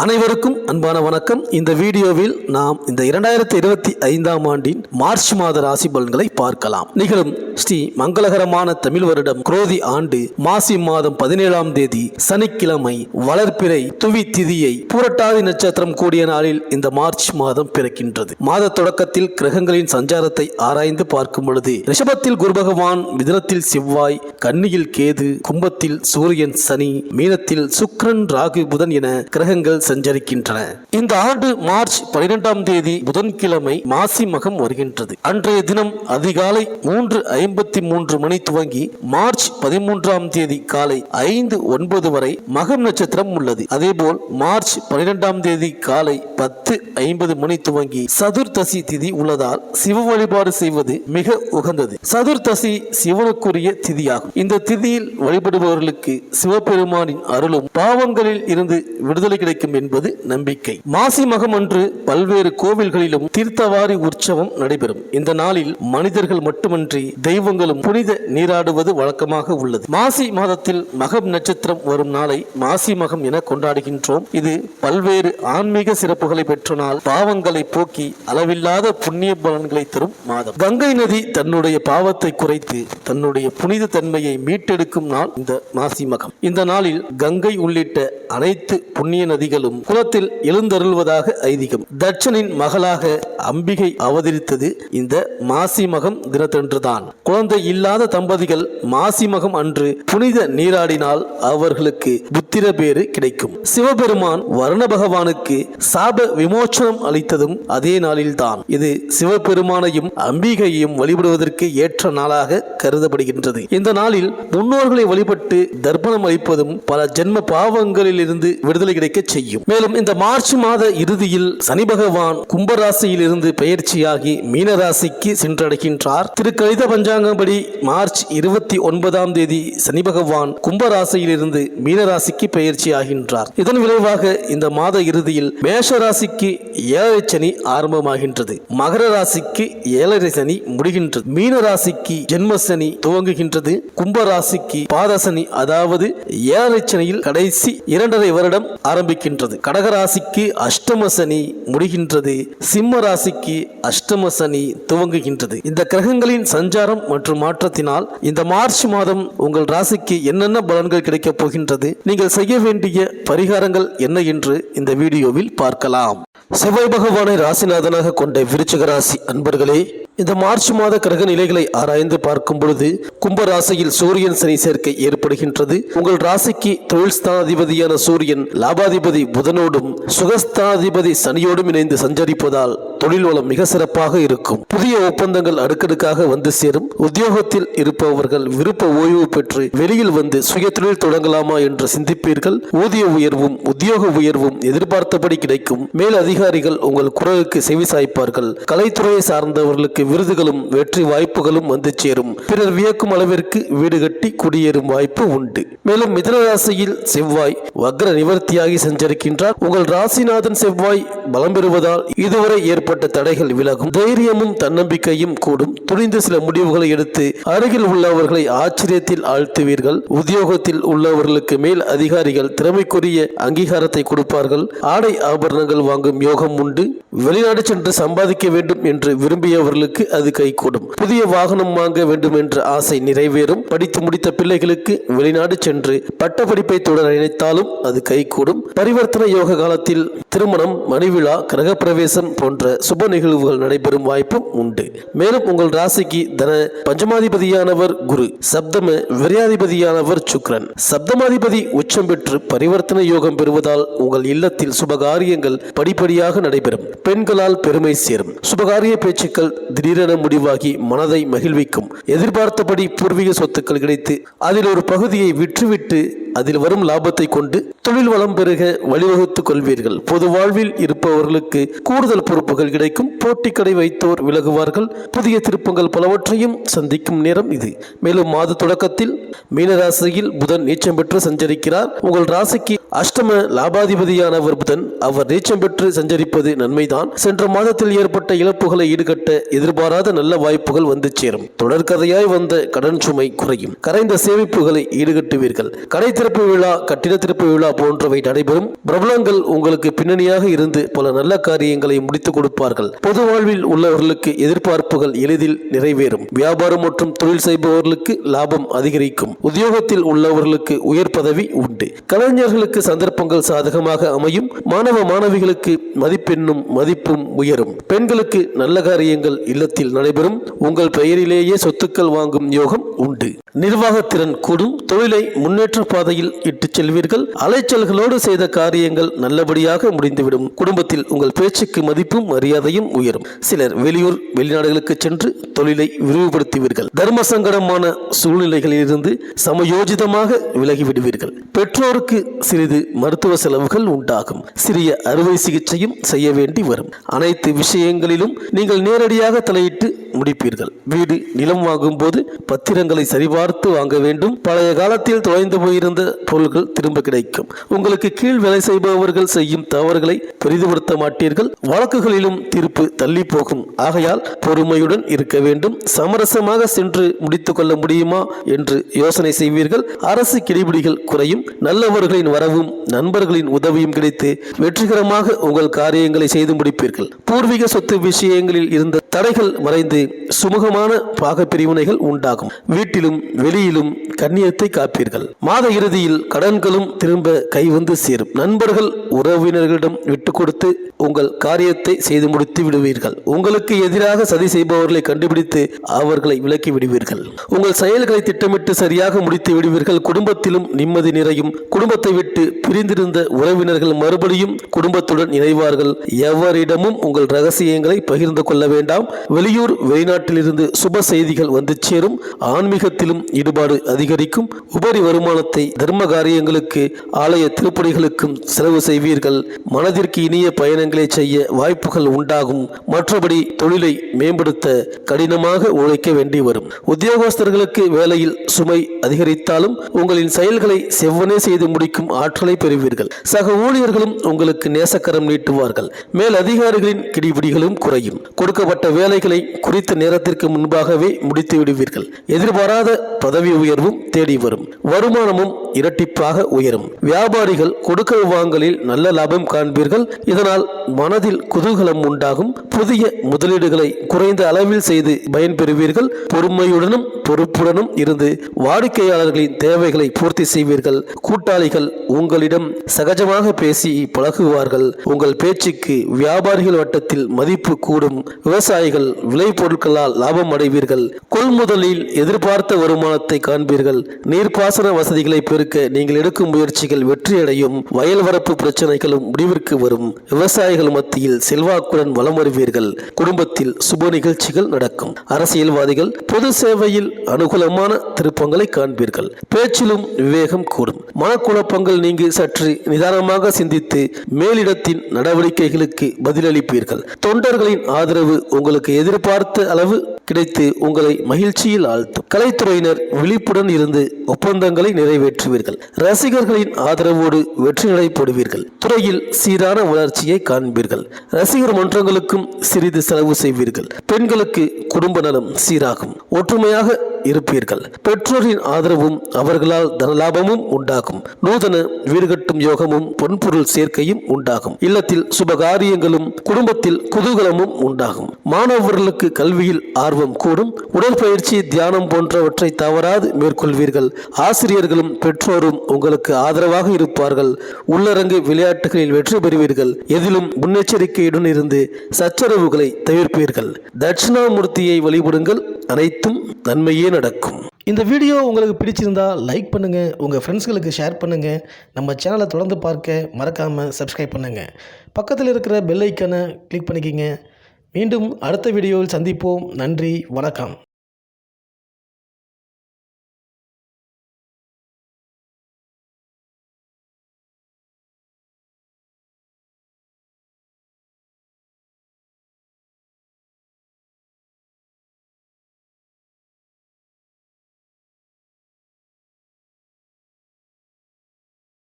அனைவருக்கும் அன்பான வணக்கம். இந்த வீடியோவில் நாம் இந்த 2025ஆம் ஆண்டின் மார்ச் மாத ராசி பலன்களை பார்க்கலாம். நிகழும் ஸ்ரீ மங்களகரமான தமிழ் வருடம் குரோதி ஆண்டு மாசி மாதம் 17ஆம் தேதி சனிக்கிழமை வளர்பிறை துவி திதியை புரட்டாதி நட்சத்திரம் கூடிய நாளில் இந்த மார்ச் மாதம் பிறக்கின்றது. மாத தொடக்கத்தில் கிரகங்களின் சஞ்சாரத்தை ஆராய்ந்து பார்க்கும் பொழுது ரிஷபத்தில் குரு பகவான், மிதுனத்தில் செவ்வாய், கன்னியில் கேது, கும்பத்தில் சூரியன், சனி, மீனத்தில் சுக்கிரன், ராகு, புதன் என கிரகங்கள் சஞ்சரிக்கின்றன. இந்த ஆண்டு மார்ச் 12ஆம் தேதி புதன்கிழமை மாசி மகம் வருகின்றது. அன்றைய தினம் அதிகாலை 3:53 மணி துவங்கி மார்ச் 13ஆம் தேதி காலை 5:09 வரை மகம் நட்சத்திரம் உள்ளது. அதேபோல் மார்ச் 12ஆம் தேதி காலை 10:50 மணி துவங்கி சதுர்தசி திதி உள்ளதால் சிவ வழிபாடு செய்வது மிக உகந்தது. சதுர்தசி சிவனுக்குரிய திதியாகும். இந்த திதியில் வழிபடுபவர்களுக்கு சிவபெருமானின் அருளும் பாவங்களில் இருந்து விடுதலை கிடைக்கும் என்பது நம்பிக்கை. மாசி மகம் அன்று பல்வேறு கோவில்களிலும் தீர்த்தவாரி உற்சவம் நடைபெறும். இந்த நாளில் மனிதர்கள் மட்டுமன்றி தெய்வங்களும் புனித நீராடுவது வழக்கமாக உள்ளது. மாசி மாதத்தில் மகம் நட்சத்திரம் வரும் நாளை மாசி மகம் என கொண்டாடுகின்றோம். இது பல்வேறு ஆன்மீக சிறப்புகளை பெற்ற நாள். பாவங்களை போக்கி அளவில்லாத புண்ணிய பலன்களை தரும் மாதம். கங்கை நதி தன்னுடைய பாவத்தை குறைத்து தன்னுடைய புனித தன்மையை மீட்டெடுக்கும் நாள் இந்த மாசி மகம். இந்த நாளில் கங்கை உள்ளிட்ட அனைத்து புண்ணிய நதிகளும் குலத்தில் எழுந்தருள்வதாக ஐதீகம். தட்சனின் மகளாக அம்பிகை அவதரித்தது இந்த மாசி மகம் தினத்தன்றுதான். குழந்தை இல்லாத தம்பதிகள் மாசி மகம் அன்று புனித நீராடினால் அவர்களுக்கு புத்திர பேறு கிடைக்கும். சிவபெருமான் வர்ண பகவானுக்கு சாப விமோச்சனம் அளித்ததும் அதே நாளில்தான். இது சிவபெருமானையும் அம்பிகையையும் வழிபடுவதற்கு ஏற்ற நாளாக கருதப்படுகின்றது. இந்த நாளில் முன்னோர்களை வழிபட்டு தர்ப்பணம் அளிப்பதும் பல ஜென்ம பாவங்களில் இருந்து விடுதலை கிடைக்க செய்யும். மேலும் இந்த மார்ச் மாத இறுதியில் சனி பகவான் கும்பராசியில் இருந்து பெயர்ச்சியாகி மீனராசிக்கு சென்றடைகின்றார். திருக்கணித பஞ்சாங்கப்படி மார்ச் 29ஆம் தேதி சனி பகவான் கும்பராசியில் இருந்து மீனராசிக்கு பெயர்ச்சி ஆகின்றார். இதன் விளைவாக இந்த மாத இறுதியில் மேஷ ராசிக்கு 7 சனி ஆரம்பமாகின்றது. மகர ராசிக்கு 7 சனி முடிகின்றது. மீன ராசிக்கு ஜென்ம சனி துவங்குகின்றது. கும்பராசிக்கு பாதசனி, அதாவது 7 சனியில் கடைசி 2.5 வருடம் ஆரம்பிக்கின்றது. கடகராசிக்கு அஷ்டம சனி முடிகின்றது. சிம்ம ராசிக்கு அஷ்டம சனி துவங்குகின்றது. இந்த கிரகங்களின் சஞ்சாரம் மற்றும் மாற்றத்தினால் இந்த மார்ச் மாதம் உங்கள் ராசிக்கு என்னென்ன பலன்கள் கிடைக்கப் போகின்றது, நீங்கள் செய்ய வேண்டிய பரிகாரங்கள் என்ன என்று இந்த வீடியோவில் பார்க்கலாம். செவ்வாய் பகவானை ராசிநாதனாக கொண்ட விருச்சிக ராசி அன்பர்களே, இந்த மார்ச் மாத கிரக நிலைகளை ஆராய்ந்து பார்க்கும் பொழுது கும்பராசியில் சூரியன் சனி சேர்க்கை ஏற்படுகின்றது. உங்கள் ராசிக்கு தொழில் ஸ்தானாதிபதியான சூரியன் லாபாதிபதி புதனோடும் சுகஸ்தானாதிபதி சனியோடும் இணைந்து சஞ்சரிப்பதால் தொழில் வளம் மிக சிறப்பாக இருக்கும். புதிய ஒப்பந்தங்கள் அடுக்கடுக்காக வந்து சேரும். உத்தியோகத்தில் இருப்பவர்கள் விருப்ப ஓய்வு பெற்று வெளியில் வந்து சுய தொழில் தொடங்கலாமா என்று சிந்திப்பீர்கள். ஊதிய உயர்வும் உத்தியோக உயர்வும் எதிர்பார்த்தபடி கிடைக்கும். மேல் அதிகாரிகள் உங்கள் குரலுக்கு செவி சாய்ப்பார்கள். கலைத்துறையை சார்ந்தவர்களுக்கு விருதுகளும் வெற்றி வாய்ப்புகளும் வந்து சேரும். பிறர் வியக்கும் அளவிற்கு வீடு கட்டி குடியேறும் வாய்ப்பு உண்டு. மேலும் மிதுன ராசியில் செவ்வாய் வக்ர நிவர்த்தியாகி சஞ்சரிக்கின்றார். உங்கள் ராசிநாதன் செவ்வாய் பலம் பெறுவதால் இதுவரை ஏற்பட்ட தடைகள் விலகும். தைரியமும் தன்னம்பிக்கையும் கூடும். துணிந்து சில முடிவுகளை எடுத்து அருகில் உள்ளவர்களை ஆச்சரியத்தில் ஆழ்த்துவீர்கள். உத்தியோகத்தில் உள்ளவர்களுக்கு மேல் அதிகாரிகள் திறமைக்குரிய அங்கீகாரத்தை கொடுப்பார்கள். ஆடை ஆபரணங்கள் வாங்கும் யோகம் உண்டு. வெளிநாடு சென்று சம்பாதிக்க வேண்டும் என்று விரும்பியவர்களுக்கு அது கைகூடும். புதிய வாகனம் வாங்க வேண்டும் என்ற ஆசை நிறைவேறும். படித்து முடித்த பிள்ளைகளுக்கு வெளிநாடு சென்று பட்டப்படிப்பை தொடர நினைத்தாலும் அது கைகூடும். பரிவர்த்தனை யோக காலத்தில் திருமணம், மணிவிழா, கிரக பிரவேசம் போன்ற சுப நிகழ்வுகள் நடைபெறும் வாய்ப்பும் உண்டு. மேலும் உங்கள் ராசிக்கு தன பஞ்சமாதிபதியானவர் குரு, சப்தம விரையாதிபதியானவர் சுக்கிரன். சப்தமாதிபதி உச்சம் பெற்று பரிவர்த்தனை யோகம் பெறுவதால் உங்கள் இல்லத்தில் சுபகாரியங்கள் படிப்படியாக நடைபெறும். பெண்களால் பெருமை சேரும். சுபகாரிய பேச்சுக்கள் திடீரென முடிவாகி மனதை மகிழ்விக்கும். எதிர்பார்த்தபடி பூர்வீக சொத்துக்கள் கிடைத்து அதில் ஒரு பகுதியை விற்றுவிட்டு அதில் வரும் லாபத்தை கொண்டு தொழில் வளம் பெருக வழிவகுத்துக் கொள்வீர்கள். பொது வாழ்வில் இருப்பவர்களுக்கு கூடுதல் பொறுப்புகள் கிடைக்கும். போட்டி கடை வைத்தோர் விலகுவார்கள். புதிய திருப்பங்கள் பலவற்றையும் சந்திக்கும் நேரம் இது. மேலும் மாத தொடக்கத்தில் மீனராசியில் புதன் நீச்சம் பெற்று சஞ்சரிக்கிறார். உங்கள் ராசிக்கு அஷ்டம லாபாதிபதியானவர் புதன். அவர் நீச்சம் பெற்று சஞ்சரிப்பது நன்மைதான். சென்ற மாதத்தில் ஏற்பட்ட இழப்புகளை ஈடுகட்ட எதிர்பாராத நல்ல வாய்ப்புகள் வந்து சேரும். தொடர்கதையாய் வந்த கடன் சுமை குறையும். கரைந்த சேமிப்புகளை ஈடுகட்டுவீர்கள். கடை திறப்பு விழா, கட்டிட திறப்பு விழா போன்றவை நடைபெறும். பிரபலங்கள் உங்களுக்கு பின்னணியாக இருந்து பல நல்ல காரியங்களை முடித்துக் கொடுப்பார்கள். பொது வாழ்வில் உள்ளவர்களுக்கு எதிர்பார்ப்புகள் எளிதில் நிறைவேறும். வியாபாரம் மற்றும் தொழில் செய்பவர்களுக்கு லாபம் அதிகரிக்கும். உத்தியோகத்தில் உள்ளவர்களுக்கு உயர் பதவி உண்டு. கலைஞர்களுக்கு சந்தர்ப்பங்கள் சாதகமாக அமையும். மாணவ மாணவிகளுக்கு மதிப்பெண்ணும் மதிப்பும் உயரும். பெண்களுக்கு நல்ல காரியங்கள் இல்லத்தில் நடைபெறும். உங்கள் பெயரிலேயே சொத்துக்கள் வாங்கும் யோகம் உண்டு. நிர்வாகத்திறன் கூடும். தொழிலை முன்னேற்ற பாதையில் இட்டுச் செல்வீர்கள். அலைச்சல்களோடு செய்த காரியங்கள் நல்லபடியாக முடிந்துவிடும். குடும்பத்தில் உங்கள் பேச்சுக்கு மதிப்பும் மரியாதையும் உயரும். சிலர் வெளியூர் வெளிநாடுகளுக்கு சென்று தொழிலை விரிவுபடுத்துவீர்கள். தர்ம சங்கடமான சூழ்நிலைகளிலிருந்து சமயோஜிதமாக விலகிவிடுவீர்கள். பெற்றோருக்கு சிறிது மருத்துவ செலவுகள் உண்டாகும். சிறிய அறுவை சிகிச்சையும் செய்ய வேண்டி வரும். அனைத்து விஷயங்களிலும் நீங்கள் நேரடியாக தலையிட்டு முடிப்பீர்கள். வீடு நிலம் வாங்கும் போது பத்திரங்களை சரிபார்த்து வாங்க வேண்டும். பழைய காலத்தில் தொலைந்து போயிருந்த பொருட்கள் திரும்ப கிடைக்கும். உங்களுக்கு கீழ் வேலை செய்பவர்கள் செய்யும் தவறுகளை பெரிதுபடுத்த மாட்டீர்கள். வழக்குகளிலும் தீர்ப்பு தள்ளி போகும். ஆகையால் பொறுமையுடன் இருக்க வேண்டும். சமரசமாக சென்று முடித்துக் கொள்ள முடியுமா என்று யோசனை செய்வீர்கள். அரசு கிடிபிடிகள் குறையும். நல்லவர்களின் வரவும் நண்பர்களின் உதவியும் கிடைத்து வெற்றிகரமாக உங்கள் காரியங்களை செய்து முடிப்பீர்கள். பூர்வீக சொத்து விஷயங்களில் இருந்த தடைகள் மறைந்து சுமூகமான பாக பிரிவினைகள் உண்டாகும். வீட்டிலும் வெளியிலும் கண்ணியத்தை காப்பீர்கள். மாத இறுதியில் கடன்களும் திரும்ப கைவந்து சேரும். நண்பர்கள் உறவினர்களிடம் விட்டு கொடுத்து உங்கள் காரியத்தை செய்து முடித்து விடுவீர்கள். உங்களுக்கு எதிராக சதி செய்பவர்களை கண்டுபிடித்து அவர்களை விலக்கி விடுவீர்கள். உங்கள் செயல்களை திட்டமிட்டு சரியாக முடித்து விடுவீர்கள். குடும்பத்திலும் நிம்மதி நிறையும். குடும்பத்தை விட்டு பிரிந்திருந்த உறவினர்கள் மறுபடியும் குடும்பத்துடன் இணைவார்கள். எவரிடமும் உங்கள் ரகசியங்களை பகிர்ந்து கொள்ள வேண்டாம். வெளியூர் வெளிநாட்டிலிருந்து சுப செய்திகள் வந்து சேரும். ஆன்மீகத்திலும் ஈடுபாடு அதிகரிக்கும். உபரி வருமானத்தை தர்ம காரியங்களுக்கு ஆலய திருப்பணிகளுக்கும் செலவு செய்வீர்கள். மனதிற்கு இனிய பயணங்களை செய்ய வாய்ப்புகள் உண்டாகும். மற்றபடி தொழிலை மேம்படுத்த கடினமாக உழைக்க வேண்டி வரும். உத்தியோகஸ்தர்களுக்கு வேலையில் சுமை அதிகரித்தாலும் உங்களின் செயல்களை செவ்வனே செய்து முடிக்கும் ஆற்றலை பெறுவீர்கள். சக ஊழியர்களும் உங்களுக்கு நேசக்கரம் நீட்டுவார்கள். மேல் அதிகாரிகளின் கிடிபிடிகளும் குறையும். கொடுக்கப்பட்ட வேலைகளை குறித்த நேரத்திற்கு முன்பாகவே முடித்து விடுவீர்கள். எதிர்பாராத பதவி உயர்வும் தேடி வரும். வருமானமும் இரட்டிப்பாக உயரும். வியாபாரிகள் கொடுக்கல் வாங்கலில் நல்ல லாபம் காண்பீர்கள். இதனால் மனதில் குதூகலம் உண்டாகும். புதிய முதலீடுகளை குறைந்த அளவில் செய்து பயன்பெறுவீர்கள். பொறுமையுடனும் பொறுப்புடனும் இருந்து வாடிக்கையாளர்களின் தேவைகளை பூர்த்தி செய்வீர்கள். கூட்டாளிகள் உங்களிடம் சகஜமாக பேசி பழகுவார்கள். உங்கள் பேச்சுக்கு வியாபாரிகள் வட்டத்தில் மதிப்பு கூடும். விவசாயிகள் விளைபொருட்களால் லாபம் அடைவீர்கள். கொள்முதலில் எதிர்பார்த்த வருமானத்தை காண்பீர்கள். நீர்ப்பாசன வசதிகளை பெருக்க நீங்கள் எடுக்கும் முயற்சிகள் வெற்றியடையும். வயல் வரப்பு பிரச்சனைகளும் முடிவிற்கு வரும். விவசாயிகள் மத்தியில் செல்வாக்குடன் வலம் வருவீர்கள். குடும்பத்தில் சுப நிகழ்ச்சிகள் நடக்கும். அரசியல்வாதிகள் பொது சேவையில் அனுகூலமான திருப்பங்களை காண்பீர்கள். பேச்சிலும் விவேகம் கூடும். மனக்குழப்பங்கள் நீங்கி சற்று நிதானமாக சிந்தித்து மேலிடத்தின் நடவடிக்கைகளுக்கு பதிலளிப்பீர்கள். தொண்டர்களின் ஆதரவு உங்களுக்கு எதிர்பார்த்த அளவு கிடைத்து உங்களை மகிழ்ச்சியில் ஆழ்த்தும். கலைத்துறையினர் விழிப்புடன் இருந்து ஒப்பந்தங்களை நிறைவேற்றுவீர்கள். ரசிகர்களின் ஆதரவோடு வெற்றி நடைபெறுவீர்கள். துறையில் சீரான வளர்ச்சியை காண்பீர்கள். ரசிகர் மன்றங்களுக்கும் சிறிது செலவு செய்வீர்கள். பெண்களுக்கு குடும்ப நலம் சீராகும். ஒற்றுமையாக இருப்பீர்கள். பெற்றோரின் ஆதரவும் அவர்களால் தனலாபமும் உண்டாகும். நூதன வீடு கட்டும் யோகமும் பொன்பொருள் சேர்க்கையும் உண்டாகும். இல்லத்தில் சுபகாரியங்களும் குடும்பத்தில் குதூகலமும் உண்டாகும். மாணவர்களுக்கு கல்வியில் ஆர்வம் கூடும். உடற்பயிற்சி, தியானம் போன்றவற்றை தவறாது மேற்கொள்வீர்கள். ஆசிரியர்களும் பெற்றோரும் உங்களுக்கு ஆதரவாக இருப்பார்கள். உள்ளரங்கு விளையாட்டுகளில் வெற்றி பெறுவீர்கள். எதிலும் முன்னெச்சரிக்கையுடன் இருந்து சச்சரவுகளை தவிர்ப்பீர்கள். தட்சிணாமூர்த்தியை வழிபடுங்கள். அனைத்தும் நன்மையே நடக்கும். இந்த வீடியோ உங்களுக்கு பிடிச்சிருந்தா லைக் பண்ணுங்கள். உங்கள் ஃப்ரெண்ட்ஸ்களுக்கு ஷேர் பண்ணுங்கள். நம்ம சேனலை தொடர்ந்து பார்க்க மறக்காமல் சப்ஸ்கிரைப் பண்ணுங்கள். பக்கத்தில் இருக்கிற பெல் ஐக்கானை கிளிக் பண்ணிக்கிங்க. மீண்டும் அடுத்த வீடியோவில் சந்திப்போம். நன்றி, வணக்கம்.